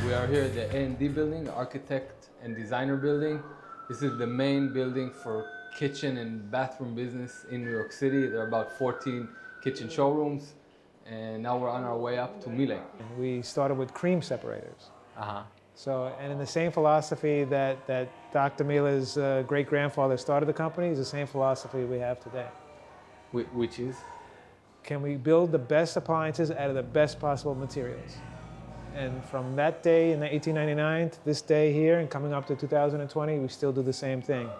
We are here at the A&D building, Architect and Designer building. This is the main building for kitchen and bathroom business in New York City. There are about 14 kitchen showrooms, and now we're on our way up to Miele. We started with cream separators. Uh-huh. So, and in the same philosophy that Dr. Miele's great-grandfather started the company is the same philosophy we have today. Which is? Can we build the best appliances out of the best possible materials? And from that day in 1899 to this day here and coming up to 2020, we still do the same thing.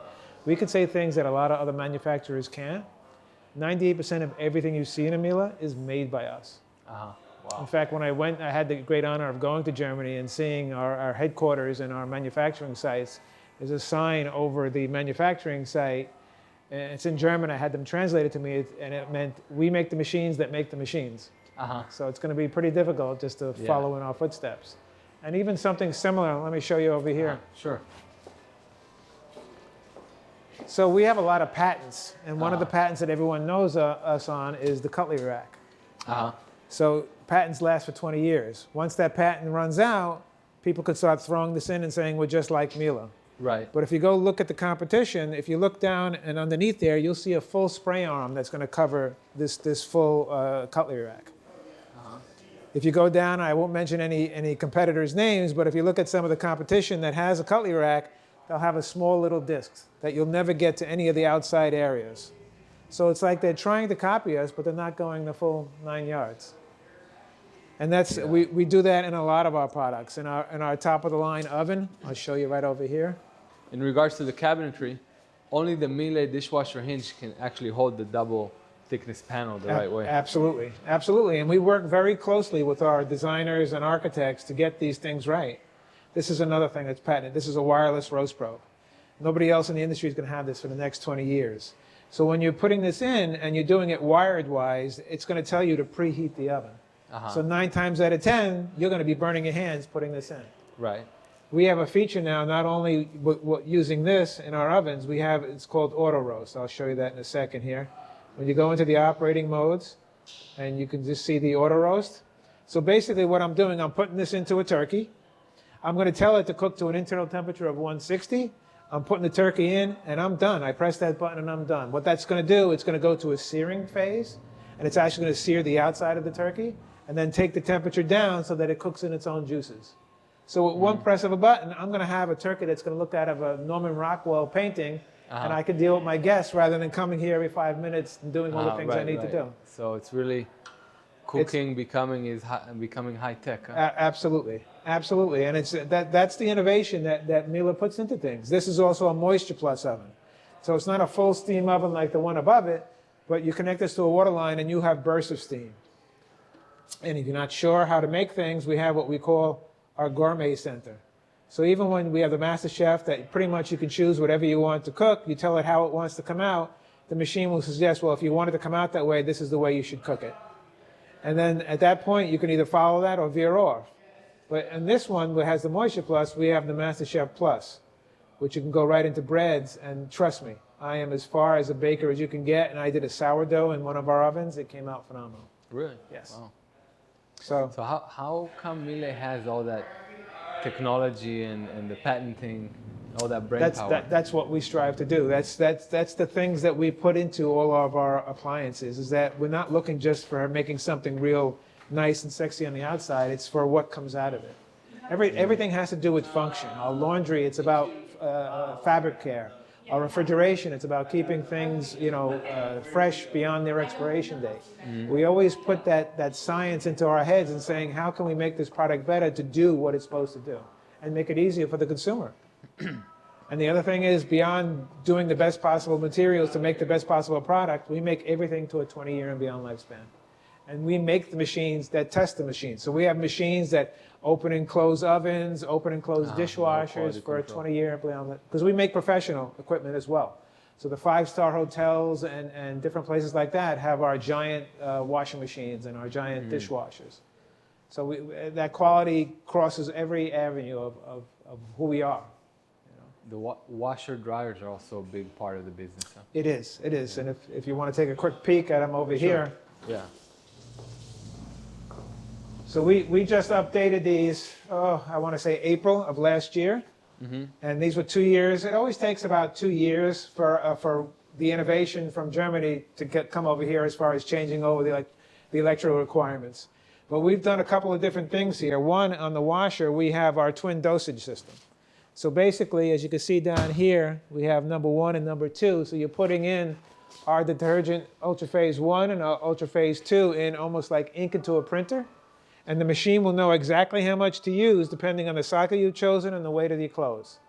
We could say things that a lot of other manufacturers can't. 98% of everything you see in a Miele is made by us. Uh-huh. Wow. In fact, when I went, I had the great honor of going to Germany and seeing our headquarters and our manufacturing sites. There's a sign over the manufacturing site, and it's in German. I had them translate it to me, and it meant, we make the machines that make the machines. Uh-huh. So it's going to be pretty difficult just to follow in our footsteps. And even something similar, let me show you over here. Sure. So we have a lot of patents, and one of the patents that everyone knows us on is the cutlery rack. Uh-huh. So patents last for 20 years. Once that patent runs out, people could start throwing this in and saying, we're just like Miele. Right. But if you go look at the competition, if you look down and underneath there, you'll see a full spray arm that's going to cover this full cutlery rack. If you go down, I won't mention any competitors' names, but if you look at some of the competition that has a cutlery rack, they'll have a small little disc that you'll never get to any of the outside areas. So it's like they're trying to copy us, but they're not going the full 9 yards. And that's we do that in a lot of our products. In our top-of-the-line oven, I'll show you right over here. In regards to the cabinetry, only the Miele dishwasher hinge can actually hold the double thickness panel the right way. Absolutely, absolutely. And we work very closely with our designers and architects to get these things right. This is another thing that's patented. This is a wireless roast probe. Nobody else in the industry is going to have this for the next 20 years. So when you're putting this in and you're doing it wired-wise, it's going to tell you to preheat the oven. Uh-huh. So 9 times out of 10, you're going to be burning your hands putting this in. Right. We have a feature now, not only using this in our ovens, it's called auto roast. I'll show you that in a second here. When you go into the operating modes, and you can just see the auto roast. So basically what I'm doing, I'm putting this into a turkey. I'm going to tell it to cook to an internal temperature of 160. I'm putting the turkey in, and I'm done. I press that button, and I'm done. What that's going to do, it's going to go to a searing phase, and it's actually going to sear the outside of the turkey, and then take the temperature down so that it cooks in its own juices. So with one press of a button, I'm going to have a turkey that's going to look out of a Norman Rockwell painting, and I can deal with my guests rather than coming here every 5 minutes and doing all the things I need to do. So it's really cooking becoming high tech. Huh? Absolutely, absolutely, and that's the innovation that Miele puts into things. This is also a moisture plus oven, so it's not a full steam oven like the one above it, but you connect this to a water line and you have bursts of steam. And if you're not sure how to make things, we have what we call our gourmet center. So even when we have the master chef that pretty much you can choose whatever you want to cook, you tell it how it wants to come out, the machine will suggest, well, if you want it to come out that way, this is the way you should cook it. And then at that point, you can either follow that or veer off. But in this one, that has the Moisture Plus, we have the Master Chef Plus, which you can go right into breads, and trust me, I am as far as a baker as you can get, and I did a sourdough in one of our ovens. It came out phenomenal. Really? Yes. Wow. So how come Miele has all that technology and the patenting, all that brain power? That's what we strive to do. That's the things that we put into all of our appliances, is that we're not looking just for making something real nice and sexy on the outside. It's for what comes out of it. Everything has to do with function. Our laundry, it's about fabric care. Our refrigeration, it's about keeping things, fresh beyond their expiration date. We always put that science into our heads and saying, how can we make this product better to do what it's supposed to do and make it easier for the consumer? And the other thing is, beyond doing the best possible materials to make the best possible product, we make everything to a 20-year and beyond lifespan. And we make the machines that test the machines. So we have machines that open and close ovens, open and close dishwashers for a 20-year and beyond, because we make professional equipment as well. So the 5-star hotels and different places like that have our giant washing machines and our giant dishwashers. So that quality crosses every avenue of who we are. The washer dryers are also a big part of the business. Huh? It is. And if you want to take a quick peek at them over here. Yeah. So we just updated these, oh, I want to say April of last year. And these were 2 years. It always takes about 2 years for the innovation from Germany to come over here as far as changing over the electrical requirements. But we've done a couple of different things here. One, on the washer, we have our twin dosage system. So basically, as you can see down here, we have number 1 and number 2. So you're putting in our detergent Ultraphase 1 and our Ultraphase 2 in almost like ink into a printer. And the machine will know exactly how much to use depending on the cycle you've chosen and the weight of your clothes.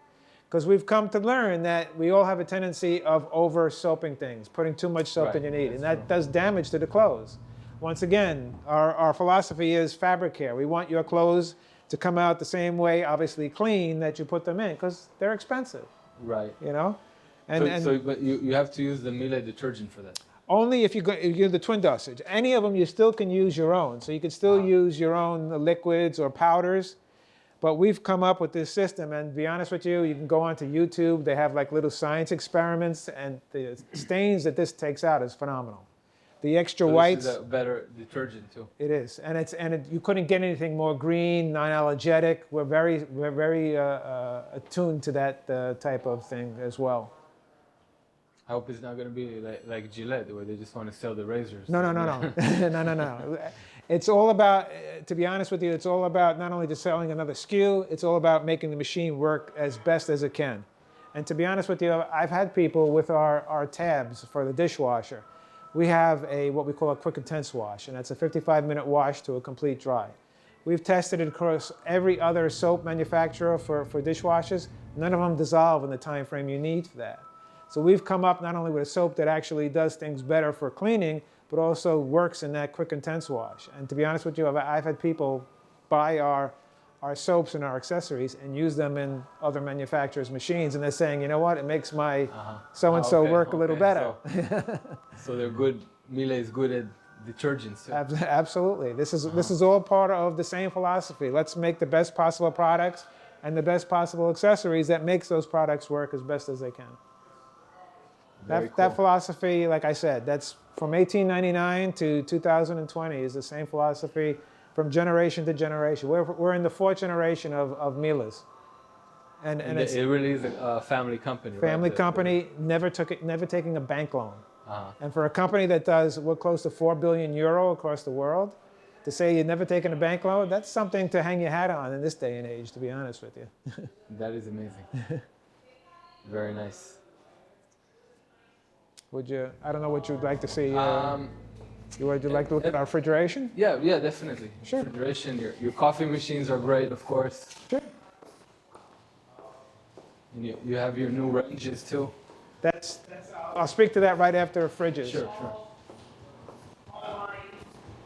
Because we've come to learn that we all have a tendency of over-soaping things, putting too much soap than you need, and that does damage to the clothes. Once again, our philosophy is fabric care. We want your clothes to come out the same way, obviously clean, that you put them in, because they're expensive. Right. You know? But you have to use the Miele detergent for that. Only if you're the twin dosage. Any of them, you still can use your own. So you can still use your own liquids or powders. But we've come up with this system, and to be honest with you, you can go onto YouTube. They have like little science experiments, and the stains that this takes out is phenomenal. The extra whites. This is a better detergent too. It is, and you couldn't get anything more green, non-allergenic. We're very attuned to that type of thing as well. I hope it's not going to be like Gillette, where they just want to sell the razors. No. No. It's all about, to be honest with you, it's all about not only just selling another SKU, it's all about making the machine work as best as it can. And to be honest with you, I've had people with our tabs for the dishwasher. We have what we call a quick intense wash, and that's a 55-minute wash to a complete dry. We've tested it across every other soap manufacturer for dishwashers. None of them dissolve in the time frame you need for that. So we've come up not only with a soap that actually does things better for cleaning, but also works in that quick intense wash. And to be honest with you, I've had people buy our soaps and our accessories and use them in other manufacturers' machines, and they're saying, you know what, it makes my so-and-so work a little better. So they're good, Miele is good at detergents too. Absolutely. This is all part of the same philosophy. Let's make the best possible products and the best possible accessories that makes those products work as best as they can. That philosophy, like I said, that's from 1899 to 2020 is the same philosophy from generation to generation. We're in the 4th generation of Miele's. And it's it really is a family company. Family company, never taking a bank loan. And for a company that does, we're close to 4 billion euro across the world, to say you've never taken a bank loan, that's something to hang your hat on in this day and age, to be honest with you. That is amazing. Very nice. I don't know what you'd like to see. Would you like to look at our refrigeration? Yeah, definitely. Sure. Refrigeration, your coffee machines are great, of course. Sure. And you have your new ranges too. I'll speak to that right after fridges. Sure.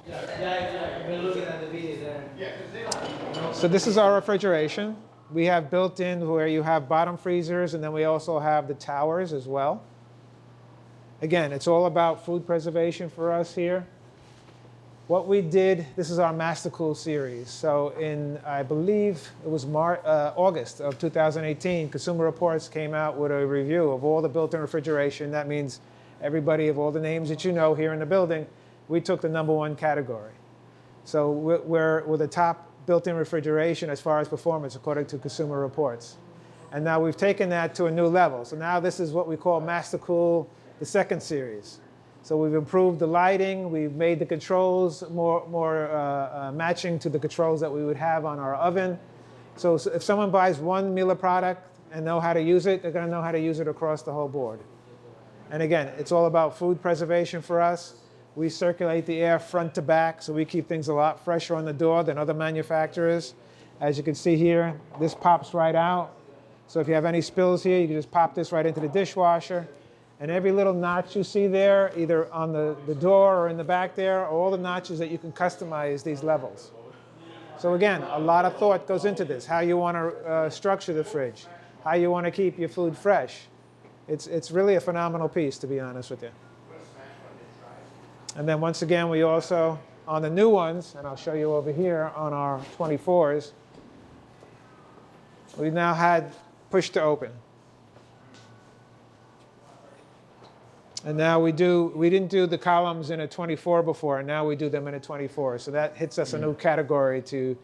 We're looking at the video there. So this is our refrigeration. We have built in where you have bottom freezers, and then we also have the towers as well. Again, it's all about food preservation for us here. What we did, this is our Master Cool series. So in, I believe it was August of 2018, Consumer Reports came out with a review of all the built-in refrigeration. That means everybody of all the names that you know here in the building, we took the #1 category. So we're the top built-in refrigeration as far as performance, according to Consumer Reports. And now we've taken that to a new level. So now this is what we call Master Cool, the 2nd series. So we've improved the lighting, we've made the controls more matching to the controls that we would have on our oven. So if someone buys one Miele product and know how to use it, they're going to know how to use it across the whole board. And again, it's all about food preservation for us. We circulate the air front to back, so we keep things a lot fresher on the door than other manufacturers. As you can see here, this pops right out. So if you have any spills here, you can just pop this right into the dishwasher. And every little notch you see there, either on the door or in the back there, are all the notches that you can customize these levels. So again, a lot of thought goes into this, how you want to structure the fridge, how you want to keep your food fresh. It's really a phenomenal piece, to be honest with you. And then once again, we also, on the new ones, and I'll show you over here on our 24s, we've now had push to open. And now we didn't do the columns in a 24 before, and now we do them in a 24. So that hits us a new category to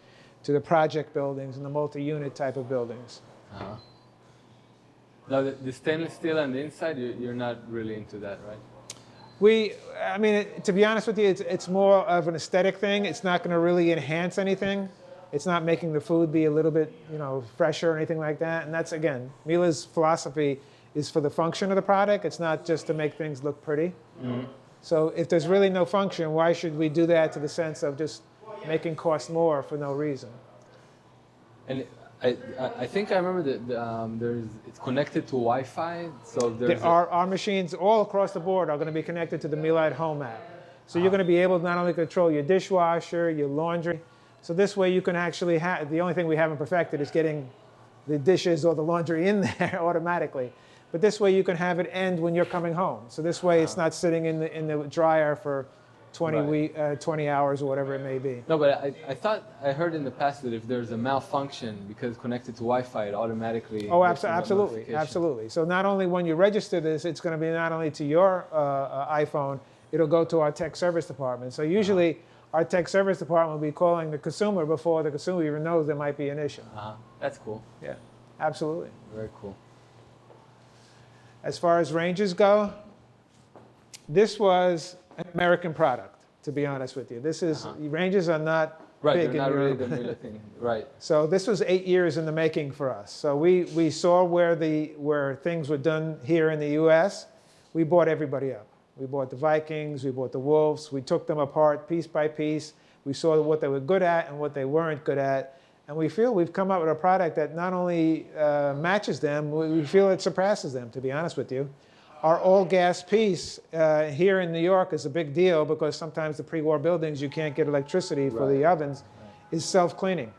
the project buildings and the multi-unit type of buildings. Uh-huh. Now, the stainless steel on the inside, you're not really into that, right? I mean, to be honest with you, it's more of an aesthetic thing. It's not going to really enhance anything. It's not making the food be a little bit, fresher or anything like that. And that's, again, Miele's philosophy is for the function of the product. It's not just to make things look pretty. Mm-hmm. So if there's really no function, why should we do that to the sense of just making cost more for no reason? And I think I remember that it's connected to Wi-Fi. So our machines all across the board are going to be connected to the Miele at Home app. So you're going to be able to not only control your dishwasher, your laundry. So this way you can actually the only thing we haven't perfected is getting the dishes or the laundry in there automatically. But this way you can have it end when you're coming home. So this way it's not sitting in the dryer for 20 hours or whatever it may be. No, but I heard in the past that if there's a malfunction because connected to Wi-Fi, it automatically. Oh, absolutely. So not only when you register this, it's going to be not only to your iPhone, it'll go to our tech service department. So usually our tech service department will be calling the consumer before the consumer even knows there might be an issue. That's cool. Yeah, absolutely. Very cool. As far as ranges go, this was an American product, to be honest with you. This is ranges are not big in not Europe. really the Miele thing, right? So this was 8 years in the making for us. So we saw where things were done here in the U.S. We bought everybody up. We bought the Vikings, we bought the Wolves. We took them apart piece by piece. We saw what they were good at and what they weren't good at. And we feel we've come up with a product that not only matches them, we feel it surpasses them, to be honest with you. Our all-gas piece here in New York is a big deal because sometimes the pre-war buildings, you can't get electricity for the ovens, is self-cleaning.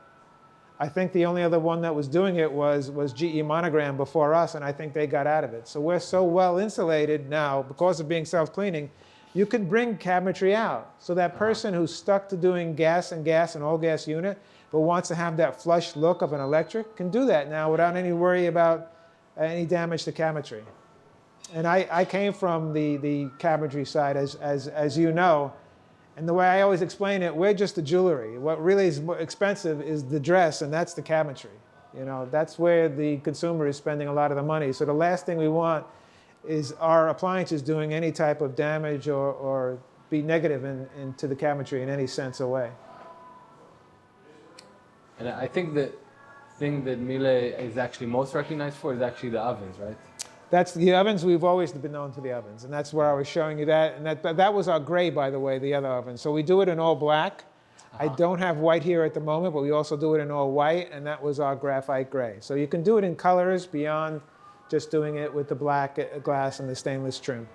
I think the only other one that was doing it was GE Monogram before us, and I think they got out of it. So we're so well insulated now because of being self-cleaning, you can bring cabinetry out. So that person who's stuck to doing gas and all-gas unit, but wants to have that flush look of an electric, can do that now without any worry about any damage to cabinetry. And I came from the cabinetry side, as you know, and the way I always explain it, we're just the jewelry. What really is more expensive is the dress, and that's the cabinetry. That's where the consumer is spending a lot of the money. So the last thing we want is our appliances doing any type of damage or be negative into the cabinetry in any sense or way. And I think the thing that Miele is actually most recognized for is actually the ovens, right? That's the ovens. We've always been known for the ovens, and that's where I was showing you that. And that was our gray, by the way, the other oven. So we do it in all black. I don't have white here at the moment, but we also do it in all white, and that was our graphite gray. So you can do it in colors beyond just doing it with the black glass and the stainless trim.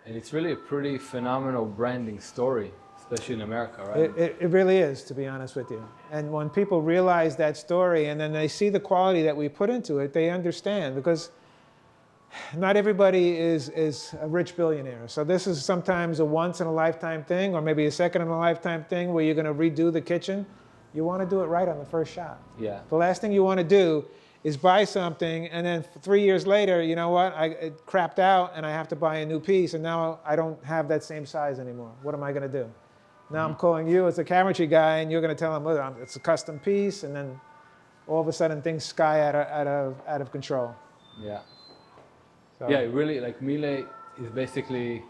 And it's really a pretty phenomenal branding story, especially in America, right? It really is, to be honest with you. And when people realize that story and then they see the quality that we put into it, they understand, because not everybody is a rich billionaire. So this is sometimes a once-in-a-lifetime thing, or maybe a second-in-a-lifetime thing where you're going to redo the kitchen. You want to do it right on the first shot. Yeah. The last thing you want to do is buy something, and then 3 years later, you know what, it crapped out, and I have to buy a new piece, and now I don't have that same size anymore. What am I going to do? Now I'm calling you as a cabinetry guy, and you're going to tell them, well, it's a custom piece, and then all of a sudden things sky out of control. Yeah. So. Yeah, really, like Miele is basically,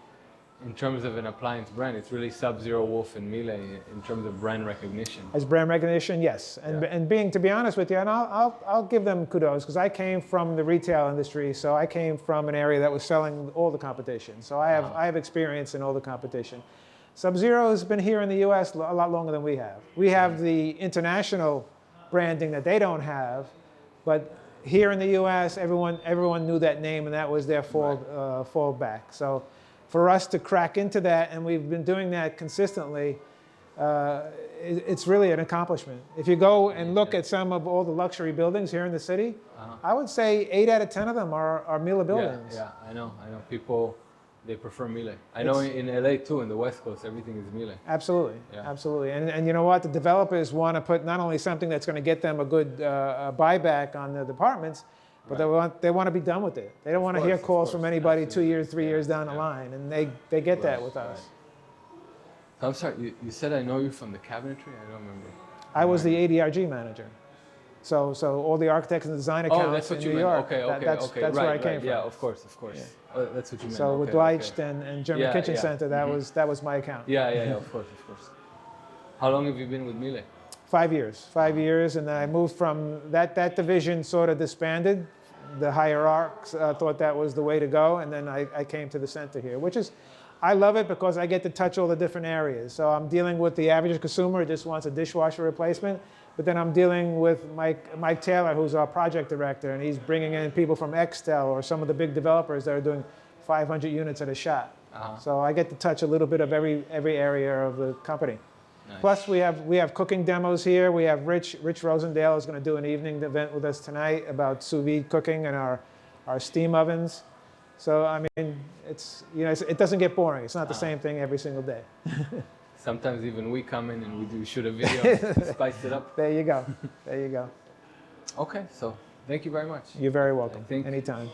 in terms of an appliance brand, it's really Sub-Zero, Wolf, and Miele in terms of brand recognition. As brand recognition, yes. And being, to be honest with you, and I'll give them kudos, because I came from the retail industry, so I came from an area that was selling all the competition. So I have experience in all the competition. Sub-Zero has been here in the US a lot longer than we have. We have the international branding that they don't have, but here in the US, everyone knew that name, and that was their fallback. So for us to crack into that, and we've been doing that consistently, it's really an accomplishment. If you go and look at some of all the luxury buildings here in the city, I would say 8 out of 10 of them are Miele buildings. Yeah, I know. People, they prefer Miele. I know in LA too, in the West Coast, everything is Miele. Absolutely, absolutely. And you know what? The developers want to put not only something that's going to get them a good buyback on the apartments, But Right. they want to be done with it. They don't want to hear Of calls course, from anybody 2 absolutely. years, 3 years down the Yeah. line, and they get that Right, with us. right. I'm sorry, you said I know you from the cabinetry? I don't remember. I was the ADRG manager. So all the architects and design Oh, accounts that's what in you New meant. York, Okay, okay, that's okay. that's right, where I came right. from. Yeah, of course, of course. That's what you meant. So with okay, Leicht okay. and German Yeah, Kitchen yeah. Center, that was my account. Yeah, of course, of course. How long have you been with Miele? 5 years, 5 years, and then I moved from that division sort of disbanded. The hierarchs thought that was the way to go, and then I came to the center here, which is, I love it because I get to touch all the different areas. So I'm dealing with the average consumer who just wants a dishwasher replacement, but then I'm dealing with Mike Taylor, who's our project director, and he's bringing in people from Extel or some of the big developers that are doing 500 units at a shot. Uh-huh. So I get to touch a little bit of every area of the company. Nice. Plus, we have cooking demos here. We have Rich Rosendale is going to do an evening event with us tonight about sous vide cooking and our steam ovens. So I mean, it doesn't get boring. It's not the same thing every single day. Sometimes even we come in and we shoot a video to spice it up. There you go. There you go. Okay, so thank you very much. You're very welcome. I think- Anytime.